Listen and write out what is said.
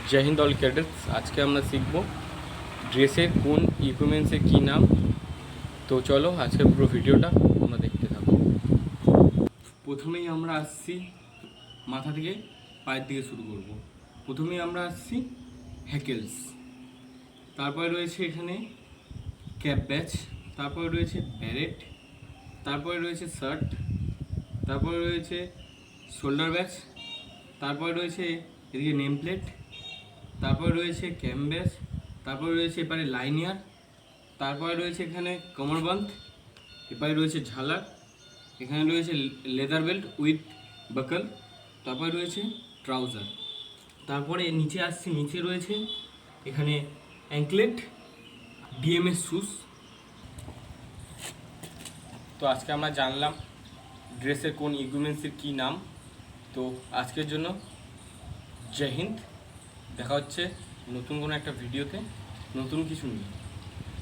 जय Hind all cadets. आज के আমরা শিখব ড্রেসের কোন ইকুইপমেন্টসের কী নাম। তো চলো আজকে পুরো ভিডিওটা তোমরা দেখতে থাকো। প্রথমেই আমরা আসছি মাথা থেকে পায়ের দিকে শুরু করব। প্রথমেই আমরা আসছি হ্যাকেলস, তারপরে রয়েছে এখানে ক্যাপ ব্যাচ, তারপরে রয়েছে ব্যারেট, তারপরে রয়েছে শার্ট, তারপরে রয়েছে শোল্ডার ব্যাচ, তারপরে রয়েছে এদিকে নেম প্লেট, তারপরে রয়েছে ক্যানভাস, তারপরে রয়েছে এপারে লাইনিয়ার, তারপরে রয়েছে এখানে কমরবান্দ, এপারে রয়েছে ঝালার, এখানে রয়েছে লেদার বেল্ট উইথ বাকল, তারপরে রয়েছে ট্রাউজার। তারপরে নিচে আসছি, নিচে রয়েছে এখানে অ্যাঙ্কলেট, ডিএমএস শুজ। তো আজকে আমরা জানলাম ড্রেসের কোন ইকুইপমেন্টসের কী নাম। তো আজকের জন্য জয় হিন্দ। দেখা হচ্ছে নতুন কোনো একটা ভিডিওতে নতুন কিছু নিয়ে।